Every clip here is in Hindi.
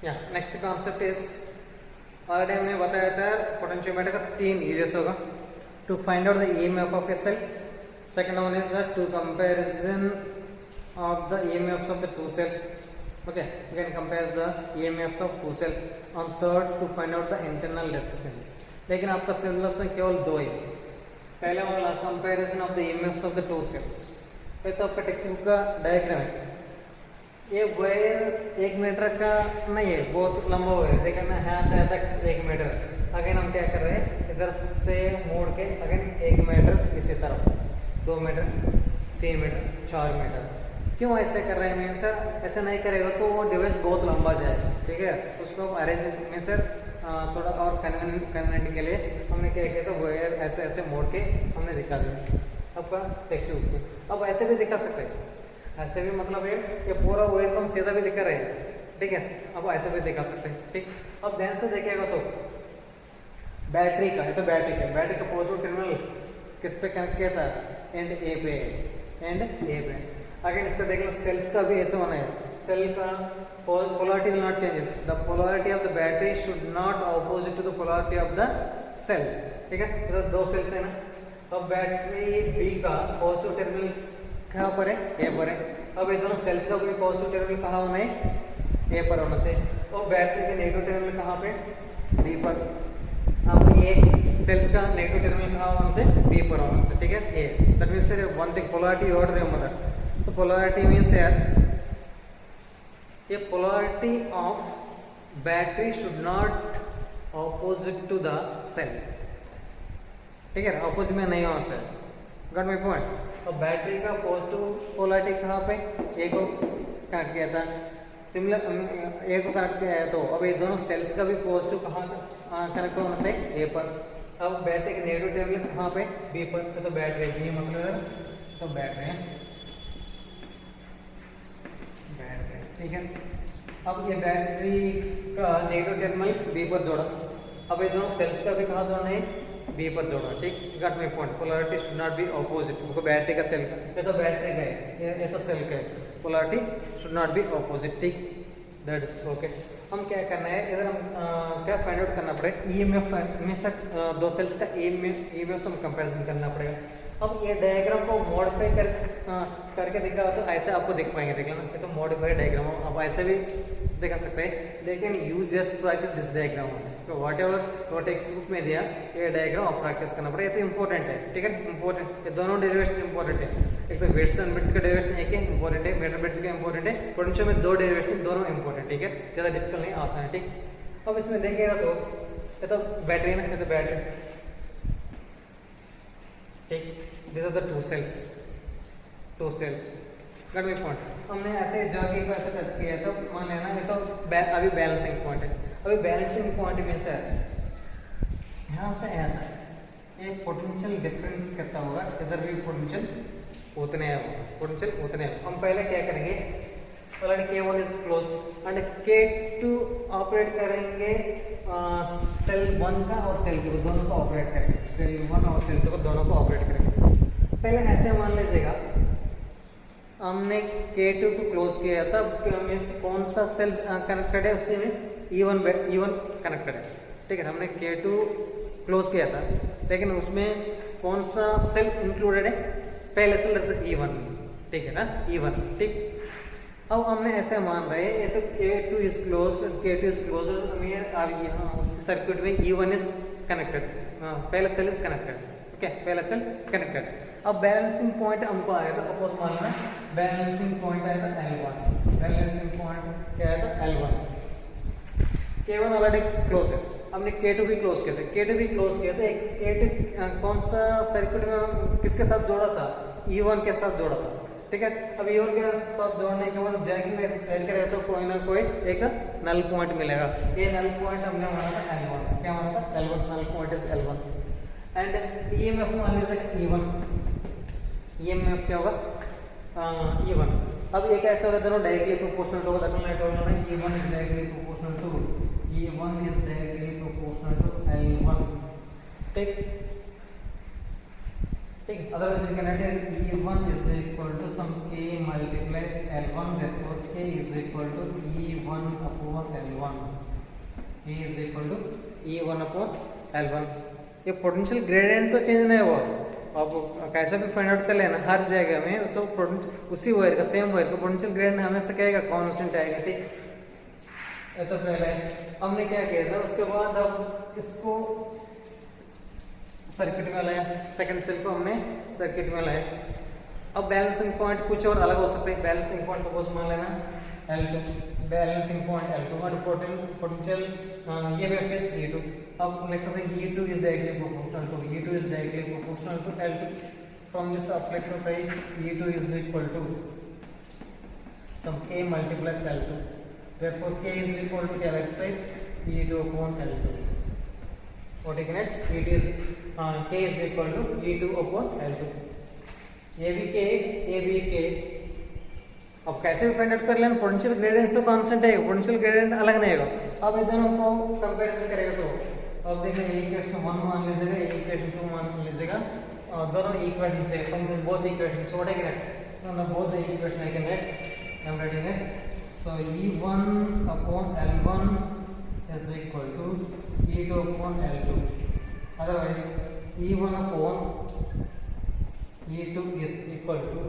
या नेक्स्ट कॉन्सेप्ट इज ऑलरेडी हमने बताया था पोटेंशियोमीटर का 3 यूजेस होगा to find out the EMF of a cell. Second one is the to comparison of the EMFs of the two cells. Okay, you can compare the EMFs of two cells. On third, to find out the internal resistance. लेकिन आपका सिलेबस में केवल 2 ही. पहले वाला comparison of the EMFs of the two cells. ये तो आपका टेक्स्ट बुक का डायग्राम है. ये वायर 1 मीटर का नहीं है, बहुत लंबा वायर है. देखिए ना, यहाँ से तक 1 मीटर. अगेन हम क्या कर रहे हैं, इधर से मोड़ के अगेन 1 मीटर इसी तरफ, 2 मीटर, 3 मीटर, 4 मीटर. क्यों ऐसे कर रहे हैं मीन सर? ऐसे नहीं करेगा तो वो डिवाइस बहुत लंबा जाएगा. ठीक है, उसको अरेंज में सर थोड़ा और कन्वीनियंट के लिए हमने क्या किया था, वायर ऐसे ऐसे मोड़ के हमने दिखा दिया आपका टेक्स्ट बुक में. अब ऐसे भी दिखा सकते हैं, ऐसे भी मतलब ये पूरा वायर को हम सीधा भी दिखा रहे हैं. ठीक है, अब ऐसे भी दिखा सकते हैं. ठीक, अब ध्यान से देखेगा तो बैटरी का है, तो बैटरी का पॉजिटिव टर्मिनल किस पे कनेक्ट किया था, एंड ए पे, एंड ए पे. अगेन इसका देखना, सेल्स का भी ऐसे होना है. सेल का polarity will not changes. The polarity of the battery should not opposite to the polarity of the cell. ठीक है, इधर 2 सेल्स है ना. अब बैटरी बी का पॉजिटिव टर्मिनल कहाँ पर है, ए पर है. अब ये दोनों सेल्स का भी पॉजिटिव टर्मिनल कहाँ होना है, ए पर होना चाहिए. और बैटरी के नेगेटिव टर्मिनल कहाँ पे, बी पर. अब एक सेल्स का नेगेटिव टर्मिनल कहाँ होना चाहिए, बी पर होना चाहिए. ठीक है, uh that means one thing, polarity और remover. So polarity means here a polarity of battery should not opposite to the cell. ठीक है, ऑपोजिट में नहीं होना चाहिए. Got my point. तो बैटरी का पॉजिटिव पोलैरिटी कहाँ पे, ए को कनेक्ट किया था. सिमिलर ए को कनेक्ट किया है, तो अब ये दोनों सेल्स का भी पॉजिटिव कहाँ कनेक्ट होना चाहिए, ए पर. अब बैटरी के नेगेटिव टर्मिनल कहाँ पे, बी पर. तो बैटरी बी मतलब तो बैटरी है. ठीक है, अब ये बैटरी का नेगेटिव टर्मिनल बी पर जोड़ा. अब ये दोनों सेल्स का भी कहाँ जोड़ना है, बी पर जोड़ा. ठीक, got my point. Polarity should not be opposite. उनको बैटरी का सेल का, ये तो बैटरी का है, ये तो सेल का है. Polarity should not be opposite. ठीक, दैट इज ओके. हम क्या करना है, इधर हम क्या फाइंड आउट करना पड़ेगा, ईएमएफ में से 2 सेल्स का ईएमएफ से हम कंपैरिजन करना पड़ेगा. अब ये डायग्राम को मॉडिफाई करके दिख रहा हो तो ऐसे आपको दिख पाएंगे. देख लेना, ये तो मॉडिफाइड डायग्राम हो, आप ऐसे भी दिखा सकते हैं. लेकिन you just practice this diagram. तो वॉट एवर वो टेक्स्ट बुक में दिया, ये डायग्राम आप प्रैक्टिस करना पड़ेगा. ये तो इंपॉर्टेंट है. ठीक है, इंपॉर्टेंट. ये दोनों डेरिवेशन इंपॉर्टेंट है. एक तो बिट्स एंड बिट्स का डेरिवेशन एक है इंपॉर्टेंट है, मीटर बिट्स का इंपॉर्टेंट है. पोटेंशियल में 2 डेरिवेशन दोनों इंपॉर्टेंट. ठीक है, ज़्यादा डिफिकल्ट नहीं, आसान है. ठीक, अब इसमें देखिएगा तो ये तो बैटरी है ना, ये तो बैटरी. ठीक, these are the 2 cells. Got my point. हमने ऐसे जाके को ऐसे टच किया तो मान लेना ये तो अभी बैलेंसिंग पॉइंट है. अभी बैलेंसिंग पॉइंट में से यहाँ से एक पोटेंशियल डिफरेंस करता होगा, इधर भी पोटेंशियल उतने हैं. हम पहले क्या करेंगे, already K1 is close and K2 operate करेंगे सेल 1 का और सेल 2 दोनों को ऑपरेट करेंगे. सेल 1 और सेल 2 को दोनों को ऑपरेट करेंगे. पहले ऐसे मान लीजिएगा, हमने K2 को क्लोज किया था, मीन्स कौन सा सेल कनेक्टेड है, उसी में E1 कनेक्टेड है. ठीक है, हमने K2 क्लोज किया था, लेकिन उसमें कौन सा सेल इंक्लूडेड है, पहले सेल E1. ठीक है ना, E1. ठीक, अब हमने ऐसे मान रहे हैं ये तो K2 इज क्लोज यहाँ उस सर्किट में E1 इज कनेक्टेड. पहले सेल इज कनेक्टेड. ओके, पहला सेल कनेक्टेड. अब बैलेंसिंग पॉइंट हमको आया था, सपोज मान लेना बैलेंसिंग पॉइंट आया था L1. बैलेंसिंग पॉइंट क्या आया था, L1. K1 ऑलरेडी क्लोज है, हमने K2 भी क्लोज किया था. K2 भी क्लोज किया था. K2 कौन सा सर्किट में किसके साथ जोड़ा था, E1 के साथ जोड़ा था. ठीक है, अब E1 के साथ जोड़ने के बाद जैकिंग में सेल करेगा तो कोई ना कोई एक नल पॉइंट मिलेगा. ये नल पॉइंट हमने माना था L1. क्या माना था, L1. Null point is L1. And EMF मान लीजिए E1. EMF क्या होगा, E1. अब ये कैसे होगा, दोनों डायरेक्टली प्रोपोर्शनल होगा. E1 is directly proportional to L1. ठीक, otherwise you can write E1 is equal to some K multiplies L1, therefore K is equal to E1 upon upon L1 E is equal to E1 upon L1। ये पोटेंशियल ग्रेडियंट तो चेंज नहीं हुआ, अब कैसा भी फाइंड आउट कर लेना हर जगह में तो उसी वायर का सेम वायर का पोटेंशियल ग्रेडियंट हमेशा क्या आएगा, कांस्टेंट आएगा। ठीक, ये तो पहले हमने क्या किया था। उसके बाद अब इसको सर्किट में लाया, सेकंड सेल को हमने सर्किट में लाया। अब बैलेंसिंग पॉइंट कुछ और अलग हो सकते हैं। बैलेंसिंग पॉइंट सपोज मान लेना L2, बैलेंसिंग पॉइंट L2 और पोटेंशियल ये वेक्टर E2। अब लिख सकते हैं E2 is directly proportional to E2 is directly proportional to L2। From this up लिख सकते हैं E2 is equal to some K multiplies L2। Therefore K is equal to क्या लिख सकते हैं E2 upon L2। और ठीक है, E2 is K is equal to E2 upon L2। ये भी K, ये भी K। अब कैसे भी फाइंड आउट कर लेना, पोटेंशियल ग्रेडियंट तो कांस्टेंट है, पोटेंशियल ग्रेडियंट अलग नहीं होगा। अब ये दोनों को कंपैरिजन करेगा तो अब देखिए इक्वेशन 1 मान लीजिएगा, इक्वेशन 2 मान लीजिएगा, और दोनों इक्वेशन से from this both equations what I get from both the equation I can get I am writing it. So E1 upon L1 is equal to E2 upon L2। otherwise E1 upon E2 is equal to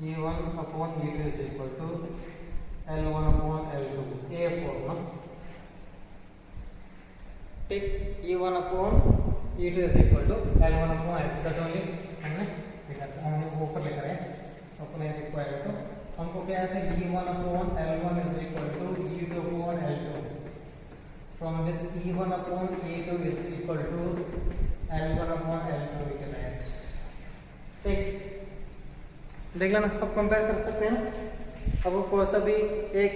E1 upon E2 is equal to L1 upon L2। ये फॉर्मूला ठीक, E1 upon E2 is equal to L1 upon L2। That only हमने लिखा था, हमने ऊपर लिखा है अपने रिक्वायर्ड। तो हमको क्या आता है E1 upon L1 is equal to E2 upon L2। From this E1 upon E2 is equal to L1 upon L2 we can add। ठीक, देख लेना, अब कंपेयर कर सकते हैं। अब कोई सा भी एक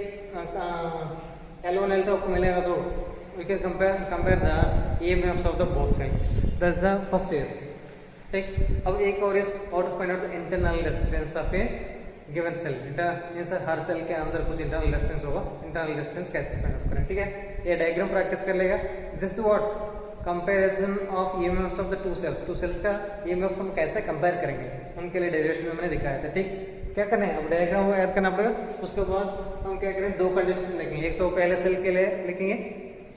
L1 L2 आपको मिलेगा तो we can compare the EMFs of the both cells. That's the first case. ठीक, अब एक और is how to find out the internal resistance of a given cell. Means हर सेल के अंदर कुछ इंटरनल रेजिस्टेंस होगा, इंटरनल रेजिस्टेंस कैसे फाइंड आउट करें। ठीक है, ये डायग्राम प्रैक्टिस कर लेगा। This what comparison of EMFs of the two cells का EMF हम कैसे कंपेयर करेंगे, उनके लिए डेरिवेशन में मैंने दिखाया था। ठीक, क्या करना है, अब डायग्राम को याद करना पड़ेगा। उसके बाद हम क्या करें, दो कंडीशन लिखेंगे। एक तो पहले सेल के लिए लिखेंगे,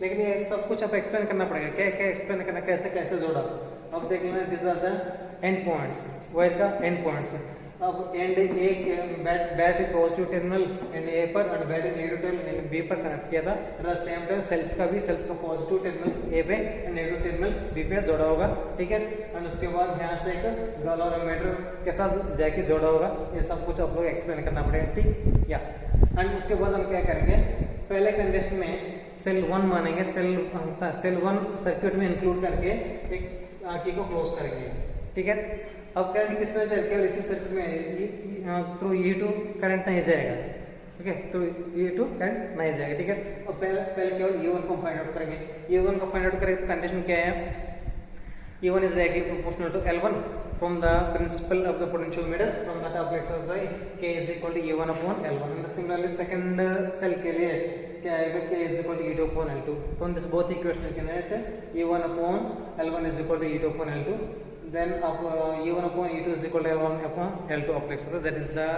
लेकिन ये सब कुछ अब एक्सप्लेन करना पड़ेगा, क्या क्या एक्सप्लेन करना, कैसे कैसे जोड़ा। अब देख लेना, this are the end points, wire का एंड पॉइंट्स। अब एंड एक battery positive terminal end A पर और battery negative terminal end B पर कनेक्ट किया था। और सेम टाइम सेल्स का पॉजिटिव टर्मिनल्स ए पे एंड नेगेटिव टर्मिनल्स बी पे जोड़ा होगा। ठीक है, एंड उसके बाद यहाँ से एक गैलोरीमीटर के साथ जाके जोड़ा होगा। ये सब कुछ आप लोग एक्सप्लेन करना पड़ेगा। ठीक, या एंड उसके बाद हम क्या करेंगे, पहले कंडीशन में सेल 1 मानेंगे, सेल 1 सर्किट में इंक्लूड करके एक की को क्लोज करेंगे। ठीक है, अब करंट किस में जाएगा, केवल इसी सर्किट में थ्रू E2 करंट नहीं जाएगा। ओके, थ्रू E2 करंट नहीं जाएगा। ठीक है, अब पहले केवल E1 को फाइंड आउट करेंगे। E1 को फाइंड आउट करेंगे तो कंडीशन क्या है, E1 is directly proportional to L1 from the principle of the potentiometer। from that of exercise K is equal to E1 upon L1। and similarly second cell के लिए क्या आएगा, K is equal to E2 upon L2। from this both equation can write E1 upon L1 is equal to E2 upon L2। then E1 upon E2 is equal to L1 upon L2 apply। so that is the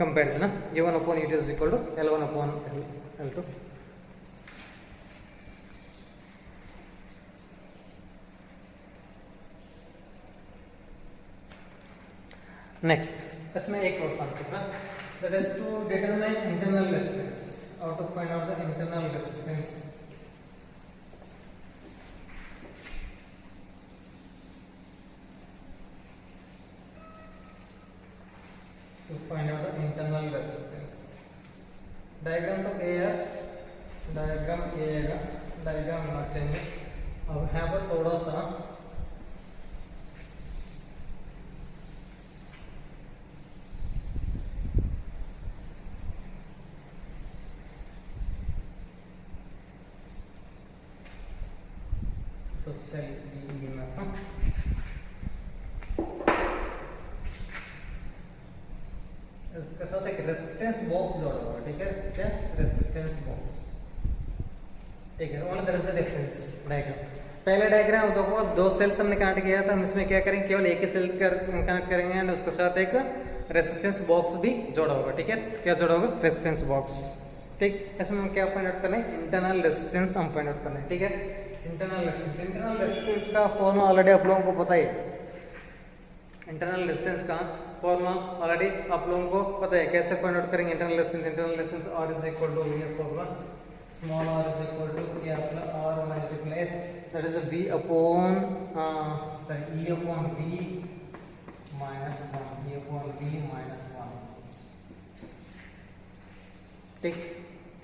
comparison। E1 upon E2 is equal to L1 upon L2। Next, इसमें एक और कॉन्सेप्ट है, that is to determine internal resistance, how to find out the internal resistance. To find out the internal resistance, diagram तो ए है, डायग्राम ए है, डायग्राम ना चेंज। अब यहाँ पर थोड़ा सा तो सेल EMF इसके साथ एक रेजिस्टेंस बॉक्स जोड़ा हुआ है। ठीक है, क्या रेजिस्टेंस बॉक्स। ठीक है, only there is the difference. Diagram, पहले डायग्राम देखो, दो सेल्स हमने कनेक्ट किया था, हम इसमें क्या करेंगे, केवल एक ही सेल कनेक्ट करेंगे एंड उसके साथ एक रेजिस्टेंस बॉक्स भी जोड़ा होगा। ठीक है, क्या जोड़ा होगा, रेजिस्टेंस बॉक्स। ठीक, इसमें हम क्या फाइंड आउट करना है, इंटरनल रेजिस्टेंस हम फाइंड आउट करना है। ठीक है, इंटरनल रेजिस्टेंस का फॉर्मूला ऑलरेडी आप लोगों को पता है। इंटरनल रेजिस्टेंस का फॉर्मूला ऑलरेडी आप लोगों को पता है। कैसे फाइंड आउट करेंगे internal resistance, R is equal to ये formula, small r is equal to क्या अपना r multiplies that is v upon e upon v minus 1, e upon v minus 1। ठीक,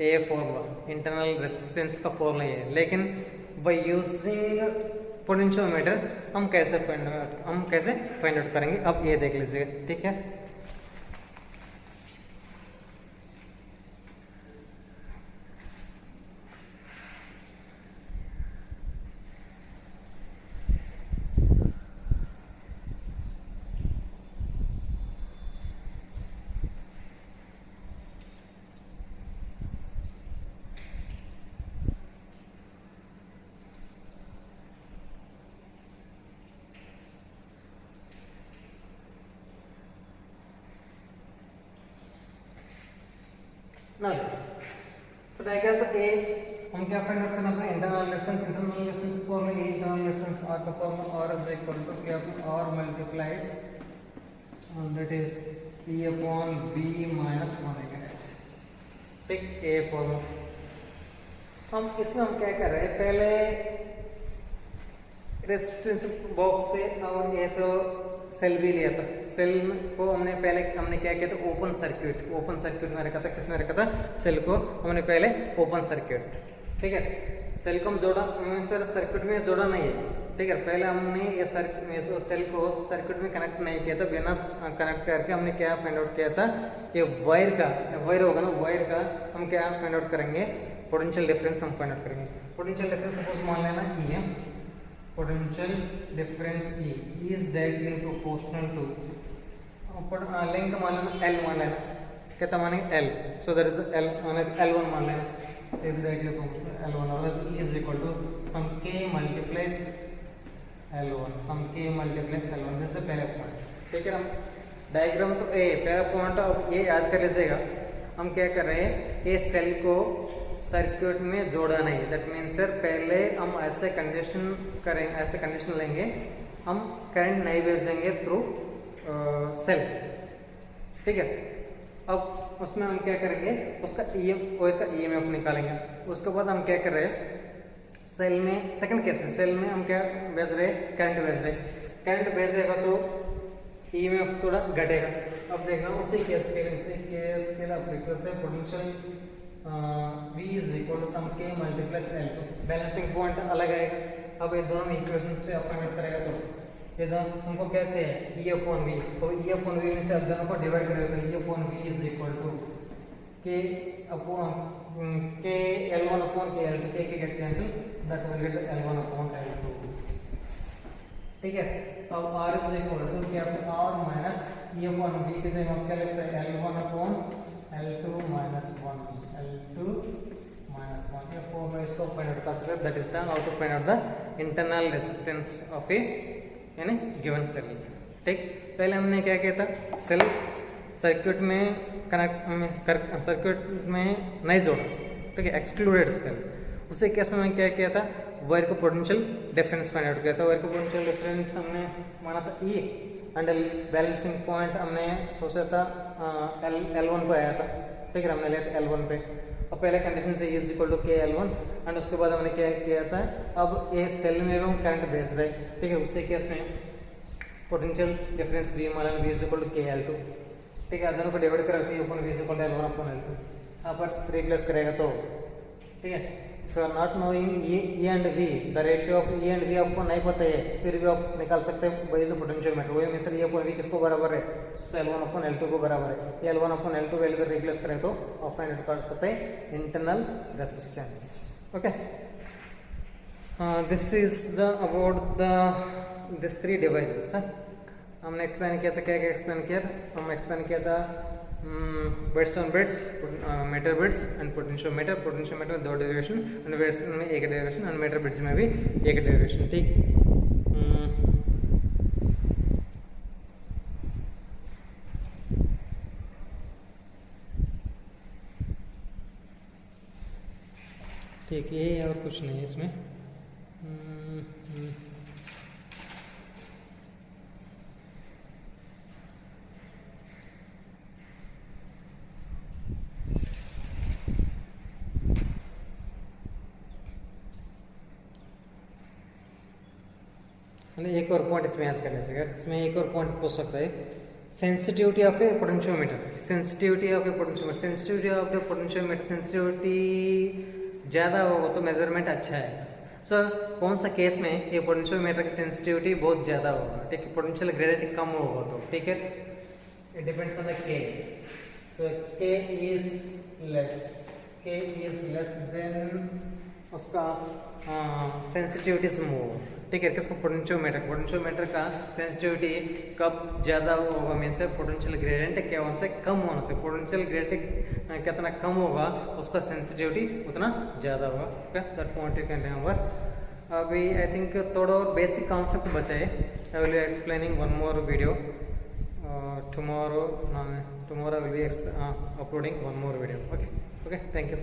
ये फॉर्मूला इंटरनल रेजिस्टेंस का फॉर्मूला है। लेकिन बाय यूजिंग पोटेंशियोमीटर हम कैसे फाइंड आउट करेंगे, अब ये देख लीजिएगा। ठीक है, ना तो डायग्राम तो ए हम क्या फाइंड आउट करना है, internal resistance formula A, internal resistance R का formula R is equal to क्या R multiplies that is E upon B minus 1 है। ठीक, ए फॉर्मूला हम इसमें हम क्या कर रहे हैं, पहले रेजिस्टेंस बॉक्स से और ये तो सेल भी लिया था। सेल को हमने क्या किया था, ओपन सर्किट में रखा था। किसमें रखा था, सेल को हमने पहले ओपन सर्किट। ठीक है, सेल को हम जोड़ा, सर सर्किट में जोड़ा नहीं है। ठीक है, पहले हमने ये सेल को सर्किट में कनेक्ट नहीं किया था, बिना कनेक्ट करके हमने क्या फाइंड आउट किया था, ये वायर होगा ना, वायर का हम क्या फाइंड आउट करेंगे, पोटेंशियल डिफरेंस हम फाइंड आउट करेंगे। पोटेंशियल डिफरेंस सपोज मान लेना ई है, potential difference E is directly proportional to length मान लेना L मान लेना, कितना मानेंगे L, so that is L माने L1 मान लेना is directly proportional L1 और E is equal to some K multiplies L1, some K multiplies L1, this is the पहला पॉइंट। ठीक है, हम डायग्राम तो ए पहला पॉइंट, अब ये याद कर लीजिएगा। हम क्या कर रहे हैं, ये सेल को सर्किट में जोड़ा नहीं, दैट मीन्स सर पहले हम ऐसे कंडीशन लेंगे, हम करंट नहीं भेजेंगे थ्रू सेल। ठीक है, अब उसमें हम क्या करेंगे, उसका ईएमएफ निकालेंगे। उसके बाद हम क्या कर रहे हैं, सेल में सेकंड केस में सेल में हम क्या भेज रहे हैं, करंट भेजेगा तो ईएमएफ थोड़ा घटेगा। अब देखना उसी केस के लिए आप देख सकते हैं, potential V is equal to some K multiplies L2, balancing point अलग आएगा। अब ये दोनों इक्वेशन से अप्लाई करेगा तो ये दोनों हमको कैसे है, E अपॉन V, तो E अपॉन V में से अब दोनों को डिवाइड करेगा तो E upon V is equal to K upon K L1 upon K L2, K get cancel, that will get the L1 upon L2। ठीक है, अब R is equal to क्या R minus E upon V के जगह हम क्या लिख सकते हैं, L1 upon L2 minus 1, L2 minus 1। ये फॉर्मूला इसको फाइंड आउट कर सकते हैं, that is the how to find out the internal resistance of a यानी गिवन सेल। ठीक, पहले हमने क्या किया था, सेल सर्किट में सर्किट में नहीं जोड़ा। ठीक है, एक्सक्लूडेड सेल। उसी केस में मैंने क्या किया था, वायर को पोटेंशियल डिफरेंस फाइंड आउट किया था। वायर को पोटेंशियल डिफरेंस हमने माना था E एंड बैलेंसिंग पॉइंट हमने सोचा था L1 पे आया था। ठीक है, हमने लिया था L1 पे। अब पहले कंडीशन से E equal to K L1 and उसके बाद हमने क्या किया था, अब ये सेल में हम करंट भेज रहे। ठीक है, उसी केस में पोटेंशियल डिफरेंस V मान लेना, V equal to K L2। ठीक है, दोनों को डिवाइड करें तो अपन V इक्वल टू L1 अपन L2 यहाँ पर रिप्लेस करेगा तो। ठीक है, if you are not knowing E and V, the ratio of E and V आपको नहीं पता है, फिर भी आप निकाल सकते हैं बाय द पोटेंशियोमीटर। वही में सर E अपॉन V किसको बराबर है, सो L1 अपॉन L2 को बराबर है। L1 अपॉन L2 वैल्यू को रिप्लेस करें तो आप फाइंड आउट कर सकते हैं internal resistance. Okay, this is the about the this three devices. हमने एक्सप्लेन किया था, क्या क्या एक्सप्लेन किया, हम एक्सप्लेन किया था bits on bits, meter bits and potentiometer में दो डेरिवेशन, एंड बिट्स में एक डेरिवेशन, एंड मीटर बिट्स में भी एक डेरिवेशन। ठीक, ठीक है, और कुछ नहीं है इसमें। एक और पॉइंट इसमें याद कर लीजिएगा, इसमें एक और पॉइंट पूछ सकता है, sensitivity of A potentiometer. Sensitivity of A potentiometer, sensitivity of A potentiometer, sensitivity ज़्यादा होगा तो मेजरमेंट अच्छा है। सो कौन सा केस में ये पोटेंशियोमीटर की सेंसिटिविटी बहुत ज़्यादा होगा, ठीक है, पोटेंशियल ग्रेडियंट कम होगा तो, ठीक है, इट डिपेंड्स ऑन द के। सो के इज लेस देन उसका सेंसिटिविटी से मूव, ठीक है, किसका, पोटेंशियोमीटर का सेंसिटिविटी कब ज़्यादा होगा, मीन्स पोटेंशियल ग्रेडियंट क्या उनसे कम होने से, पोटेंशियल ग्रेडियंट कितना कम होगा उसका सेंसिटिविटी उतना ज़्यादा होगा। Okay, that point you can remember. अभी आई थिंक थोड़ा और बेसिक कॉन्सेप्ट बचा है, I will be explaining one more video tomorrow. Tomorrow I will be uploading one more video. Okay, thank you.